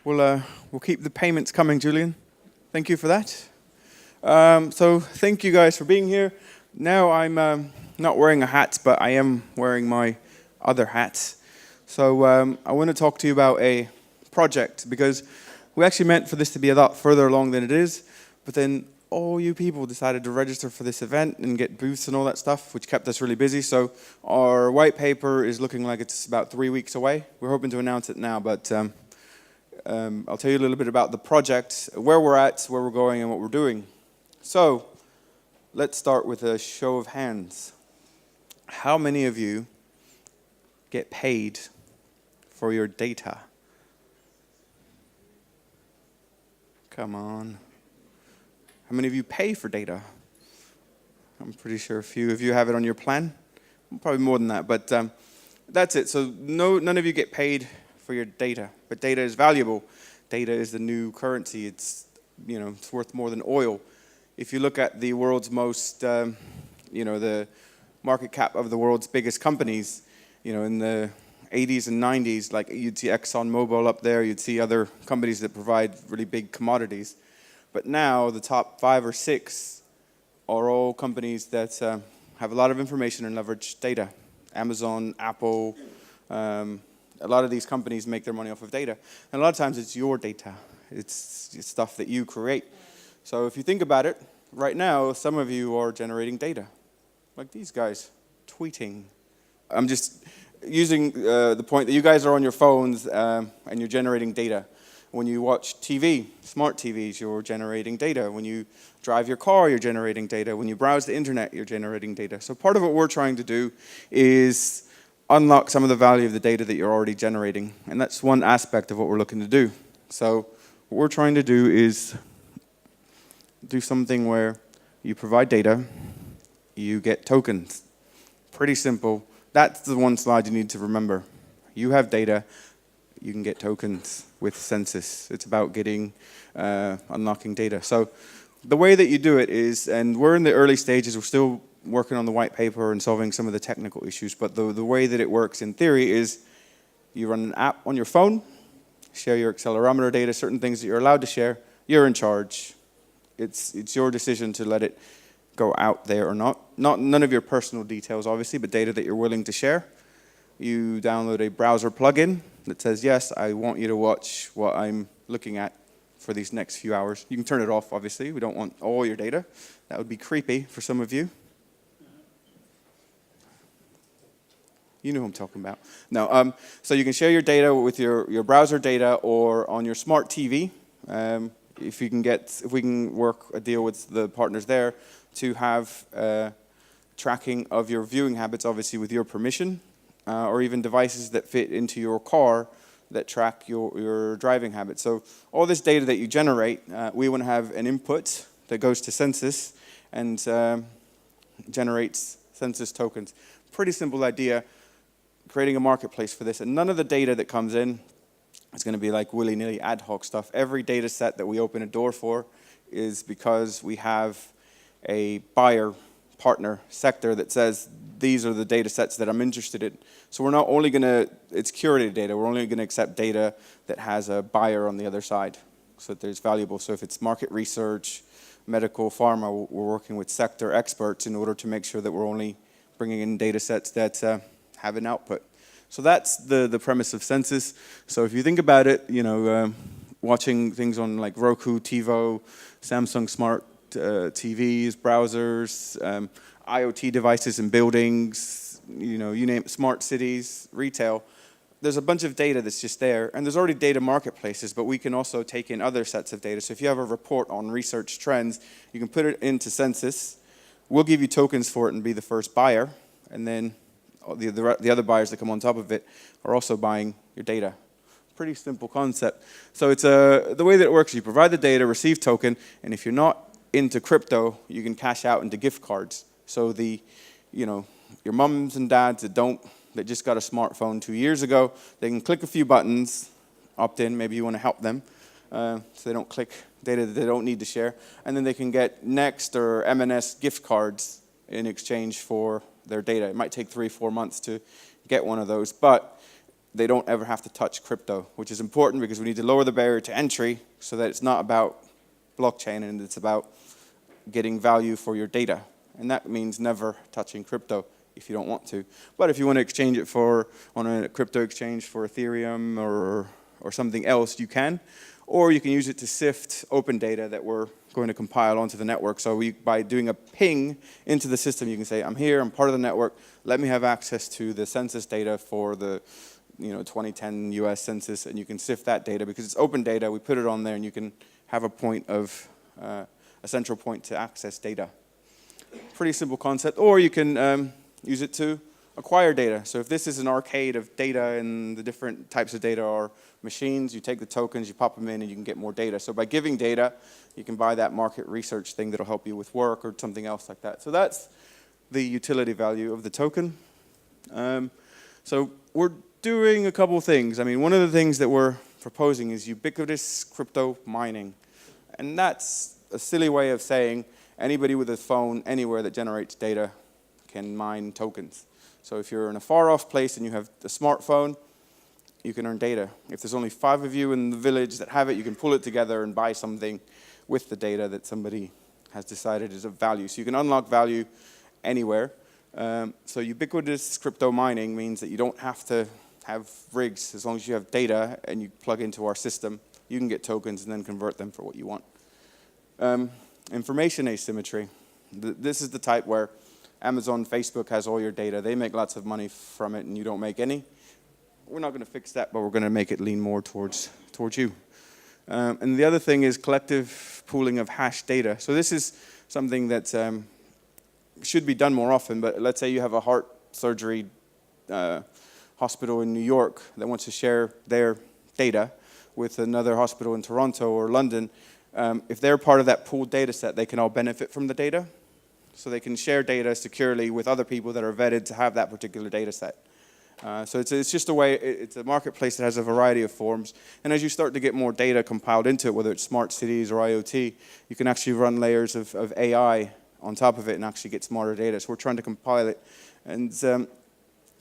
We'll keep the payments coming, Julian. Thank you for that. So thank you guys for being here. Now I'm not wearing a hat, but I am wearing my other hat. So I want to talk to you about a project, because we actually meant for this to be a lot further along than it is, but then all you people decided to register for this event and get booths and all that stuff, which kept us really busy. So our white paper is looking like it's about 3 weeks away. We're hoping to announce it now, but I'll tell you a little bit about the project, where we're at, where we're going, and what we're doing. So let's start with a show of hands. How many of you get paid for your data? Come on. How many of you pay for data? I'm pretty sure a few of you have it on your plan. Probably more than that, but that's it. So none of you get paid for your data, but data is valuable. Data is the new currency. It's worth more than oil. If you look at the world's most, the market cap of the world's biggest companies, in the 80s and 90s, like you'd see ExxonMobil up there, you'd see other companies that provide really big commodities. But now the top 5 or 6 are all companies that have a lot of information and leverage data. Amazon, Apple, a lot of these companies make their money off of data. And a lot of times it's your data. It's stuff that you create. So if you think about it, right now some of you are generating data. Like these guys, tweeting. I'm just using the point that you guys are on your phones and you're generating data. When you watch TV, smart TVs, you're generating data. When you drive your car, you're generating data. When you browse the internet, you're generating data. So part of what we're trying to do is unlock some of the value of the data that you're already generating. And that's one aspect of what we're looking to do. So what we're trying to do is do something where you provide data, you get tokens. Pretty simple. That's the one slide you need to remember. You have data, you can get tokens with Census. It's about getting, unlocking data. So the way that you do it is, and we're in the early stages, we're still working on the white paper and solving some of the technical issues, but the way that it works in theory is you run an app on your phone, share your accelerometer data, certain things that you're allowed to share, you're in charge. It's your decision to let it go out there or not. None of your personal details, obviously, but data that you're willing to share. You download a browser plugin that says, yes, I want you to watch what I'm looking at for these next few hours. You can turn it off, obviously. We don't want all your data. That would be creepy for some of you. You know who I'm talking about. No, so you can share your data with your browser data or on your smart TV. If we can work a deal with the partners there to have tracking of your viewing habits, obviously with your permission, or even devices that fit into your car that track your driving habits. So all this data that you generate, we want to have an input that goes to Census and generates Census tokens. Pretty simple idea, creating a marketplace for this. And none of the data that comes in is going to be like willy-nilly ad hoc stuff. Every data set that we open a door for is because we have a buyer partner sector that says these are the data sets that I'm interested in. So we're not only going to, it's curated data, we're only going to accept data that has a buyer on the other side so that there's valuable. So if it's market research, medical, pharma, we're working with sector experts in order to make sure that we're only bringing in data sets that have an output. So that's the premise of Census. So if you think about it, watching things on like Roku, TiVo, Samsung Smart TVs, browsers, IoT devices in buildings, you name it, smart cities, retail. There's a bunch of data that's just there, and there's already data marketplaces, but we can also take in other sets of data. So if you have a report on research trends, you can put it into Census. We'll give you tokens for it and be the first buyer, and then the other buyers that come on top of it are also buying your data. Pretty simple concept. So it's the way that it works, you provide the data, receive token, and if you're not into crypto, you can cash out into gift cards. So your mums and dads that just got a smartphone 2 years ago, they can click a few buttons, opt in, maybe you want to help them, so they don't click data that they don't need to share, and then they can get Next or M&S gift cards in exchange for their data. It might take 3-4 months to get one of those, but they don't ever have to touch crypto, which is important because we need to lower the barrier to entry so that it's not about blockchain and it's about getting value for your data. And that means never touching crypto if you don't want to. But if you want to exchange it on a crypto exchange for Ethereum or something else, you can. Or you can use it to sift open data that we're going to compile onto the network. So by doing a ping into the system, you can say, I'm here, I'm part of the network, let me have access to the census data for the 2010 US census, and you can sift that data because it's open data. We put it on there, and you can have a central point to access data. Pretty simple concept. Or you can use it to acquire data. So if this is an arcade of data and the different types of data are machines, you take the tokens, you pop them in, and you can get more data. So by giving data, you can buy that market research thing that'll help you with work or something else like that. So that's the utility value of the token. So we're doing a couple things. I mean, one of the things that we're proposing is ubiquitous crypto mining. And that's a silly way of saying anybody with a phone anywhere that generates data can mine tokens. So if you're in a far-off place and you have a smartphone, you can earn data. If there's only 5 of you in the village that have it, you can pull it together and buy something with the data that somebody has decided is of value. So you can unlock value anywhere. So ubiquitous crypto mining means that you don't have to have rigs. As long as you have data and you plug into our system, you can get tokens and then convert them for what you want. Information asymmetry. This is the type where Amazon, Facebook has all your data. They make lots of money from it and you don't make any. We're not going to fix that, but we're going to make it lean more towards you. And the other thing is collective pooling of hash data. So this is something that should be done more often, but let's say you have a heart surgery hospital in New York that wants to share their data with another hospital in Toronto or London. If they're part of that pooled data set, they can all benefit from the data. So they can share data securely with other people that are vetted to have that particular data set. So it's just a way, it's a marketplace that has a variety of forms. And as you start to get more data compiled into it, whether it's smart cities or IoT, you can actually run layers of AI on top of it and actually get smarter data. So we're trying to compile it. And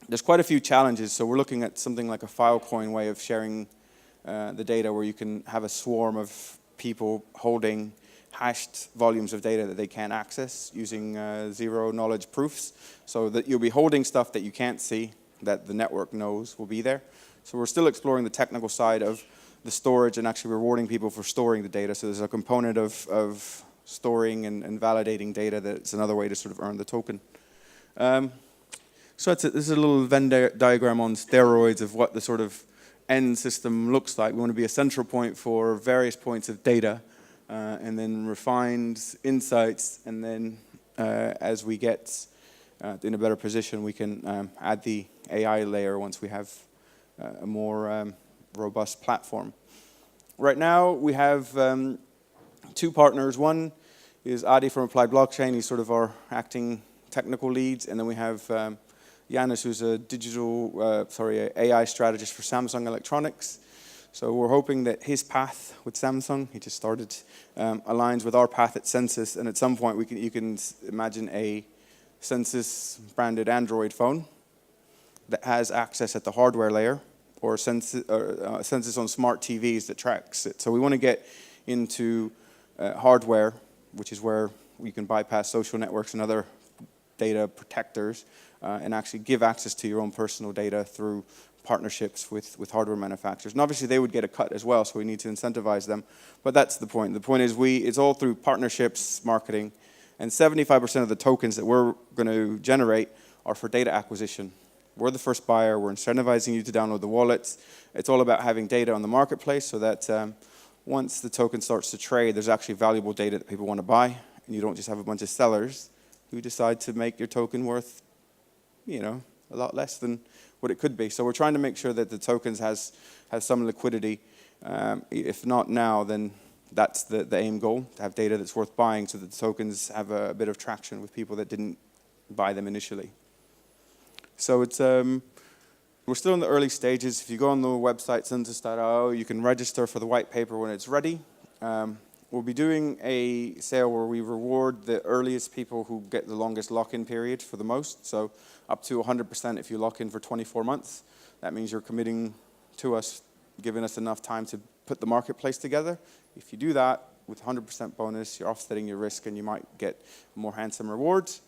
there's quite a few challenges. So we're looking at something like a Filecoin way of sharing the data where you can have a swarm of people holding hashed volumes of data that they can't access using zero knowledge proofs. So that you'll be holding stuff that you can't see, that the network knows will be there. So we're still exploring the technical side of the storage and actually rewarding people for storing the data. So there's a component of storing and validating data that's another way to sort of earn the token. So that's it. This is a little Venn diagram on steroids of what the sort of end system looks like. We want to be a central point for various points of data and then refined insights. And then as we get in a better position, we can add the AI layer once we have a more robust platform. Right now, we have 2 partners. One is Adi from Applied Blockchain. He's sort of our acting technical lead. And then we have Janis, who's a AI strategist for Samsung Electronics. So we're hoping that his path with Samsung, he just started, aligns with our path at Census. And at some point, you can imagine a Census branded Android phone that has access at the hardware layer, or Census on smart TVs that tracks it. So we want to get into hardware, which is where you can bypass social networks and other data protectors and actually give access to your own personal data through partnerships with hardware manufacturers. And obviously they would get a cut as well, so we need to incentivize them. But that's the point. The point is it's all through partnerships, marketing, and 75% of the tokens that we're going to generate are for data acquisition. We're the first buyer. We're incentivizing you to download the wallets. It's all about having data on the marketplace so that once the token starts to trade, there's actually valuable data that people want to buy, and you don't just have a bunch of sellers who decide to make your token worth, a lot less than what it could be. So we're trying to make sure that the tokens has some liquidity. If not now, then that's the aim goal, to have data that's worth buying so that the tokens have a bit of traction with people that didn't buy them initially. So it's we're still in the early stages. If you go on the website, census.io, you can register for the white paper when it's ready. We'll be doing a sale where we reward the earliest people who get the longest lock-in period for the most. So up to 100% if you lock in for 24 months. That means you're committing to us, giving us enough time to put the marketplace together. If you do that with 100% bonus, you're offsetting your risk and you might get more handsome rewards,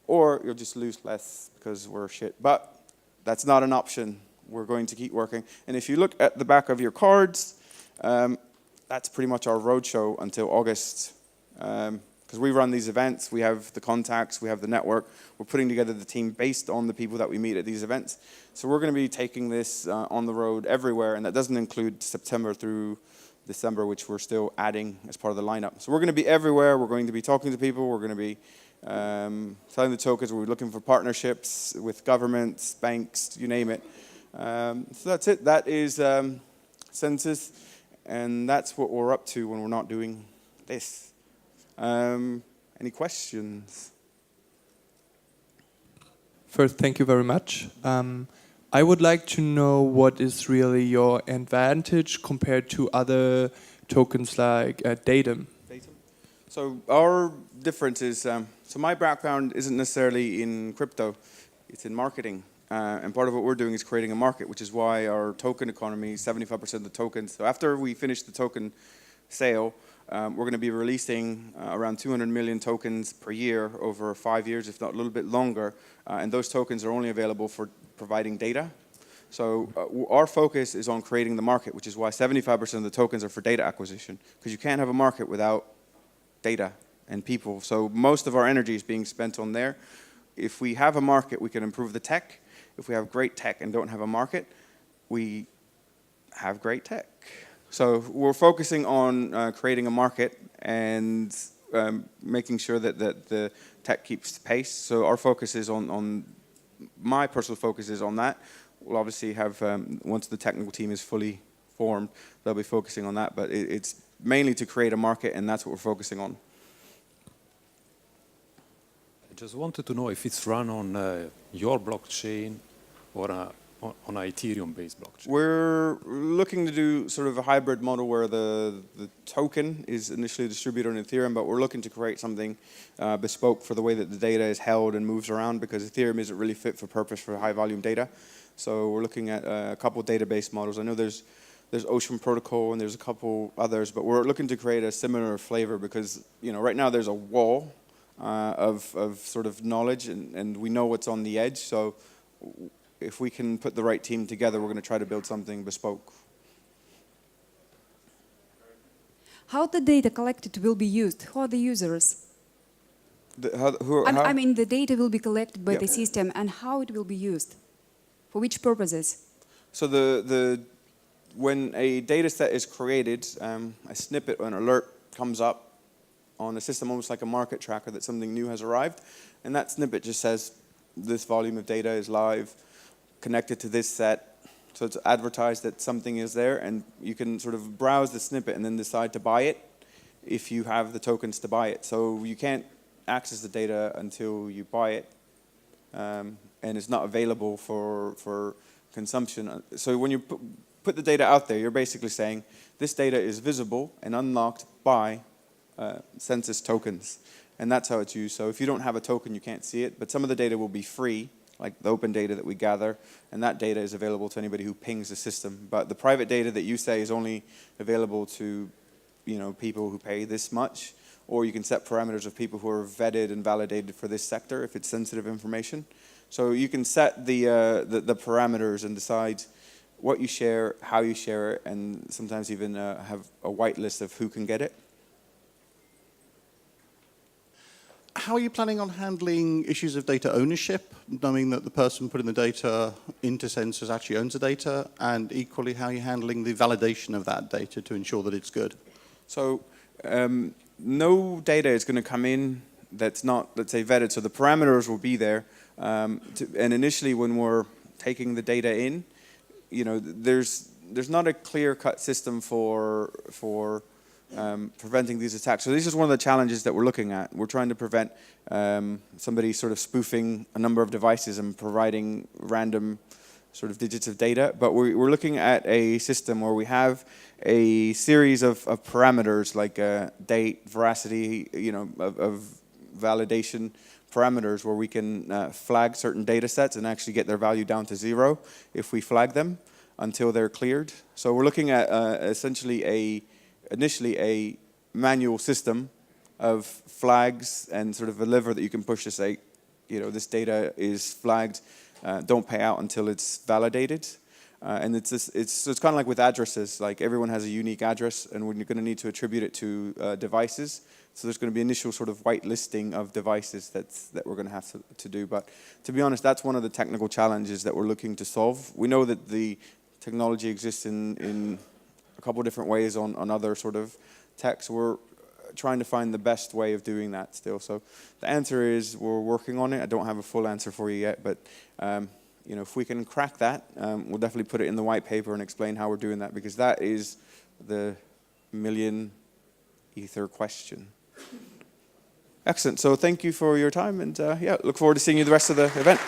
or you'll just lose less because we're shit. But that's not an option. We're going to keep working. And if you look at the back of your cards, that's pretty much our roadshow until August. Because we run these events, we have the contacts, we have the network. We're putting together the team based on the people that we meet at these events. So we're going to be taking this on the road everywhere, and that doesn't include September through December, which we're still adding as part of the lineup. So we're going to be everywhere. We're going to be talking to people. We're going to be selling the tokens. We're looking for partnerships with governments, banks, you name it. So that's it. That is Census, and that's what we're up to when we're not doing this. Any questions? First, thank you very much. I would like to know what is really your advantage compared to other tokens like Datum. So our difference is, so my background isn't necessarily in crypto, it's in marketing. And part of what we're doing is creating a market, which is why our token economy, 75% of the tokens. So after we finish the token sale, we're going to be releasing around 200 million tokens per year over 5 years, if not a little bit longer. And those tokens are only available for providing data. So our focus is on creating the market, which is why 75% of the tokens are for data acquisition, because you can't have a market without data and people. So most of our energy is being spent on there. If we have a market, we can improve the tech. If we have great tech and don't have a market, we have great tech. So we're focusing on creating a market and making sure that the tech keeps pace. So our focus is on my personal focus is on that. We'll obviously have, once the technical team is fully formed, they'll be focusing on that. But it's mainly to create a market, and that's what we're focusing on. I just wanted to know if it's run on your blockchain or on an Ethereum-based blockchain. We're looking to do sort of a hybrid model where the token is initially distributed on Ethereum, but we're looking to create something bespoke for the way that the data is held and moves around, because Ethereum isn't really fit for purpose for high-volume data. So we're looking at a couple of database models. I know there's Ocean Protocol and there's a couple others, but we're looking to create a similar flavor because, you know, right now there's a wall of sort of knowledge, and we know what's on the edge. So if we can put the right team together, we're going to try to build something bespoke. How the data collected will be used? Who are the users? I mean, the data will be collected by the system, and how it will be used? For which purposes? So when a data set is created, a snippet or an alert comes up on the system, almost like a market tracker, that something new has arrived. And that snippet just says, this volume of data is live, connected to this set. So it's advertised that something is there, and you can sort of browse the snippet and then decide to buy it if you have the tokens to buy it. So you can't access the data until you buy it, and it's not available for consumption. So when you put the data out there, you're basically saying, this data is visible and unlocked by Census tokens. And that's how it's used. So if you don't have a token, you can't see it. But some of the data will be free, like the open data that we gather. And that data is available to anybody who pings the system. But the private data that you say is only available to, you know, people who pay this much. Or you can set parameters of people who are vetted and validated for this sector if it's sensitive information. So you can set the parameters and decide what you share, how you share it, and sometimes even have a whitelist of who can get it. How are you planning on handling issues of data ownership, knowing that the person putting the data into Census actually owns the data, and equally how are you handling the validation of that data to ensure that it's good? So no data is going to come in that's not, let's say, vetted. So the parameters will be there. And initially when we're taking the data in, you know, there's not a clear-cut system for preventing these attacks. So this is one of the challenges that we're looking at. We're trying to prevent somebody sort of spoofing a number of devices and providing random sort of digits of data. But we're looking at a system where we have a series of parameters like date, veracity, you know, of validation, parameters where we can flag certain data sets and actually get their value down to 0 if we flag them until they're cleared. So we're looking at essentially initially a manual system of flags and sort of a lever that you can push to say, you know, this data is flagged, don't pay out until it's validated. And it's kind of like with addresses, like everyone has a unique address and we're going to need to attribute it to devices. So there's going to be initial sort of whitelisting of devices that we're going to have to do. But to be honest, that's one of the technical challenges that we're looking to solve. We know that the technology exists in a couple of different ways on other sort of techs. We're trying to find the best way of doing that still. So the answer is we're working on it. I don't have a full answer for you yet, but you know, if we can crack that, we'll definitely put it in the white paper and explain how we're doing that, because that is the million ether question. Excellent. So thank you for your time, and yeah, look forward to seeing you the rest of the event.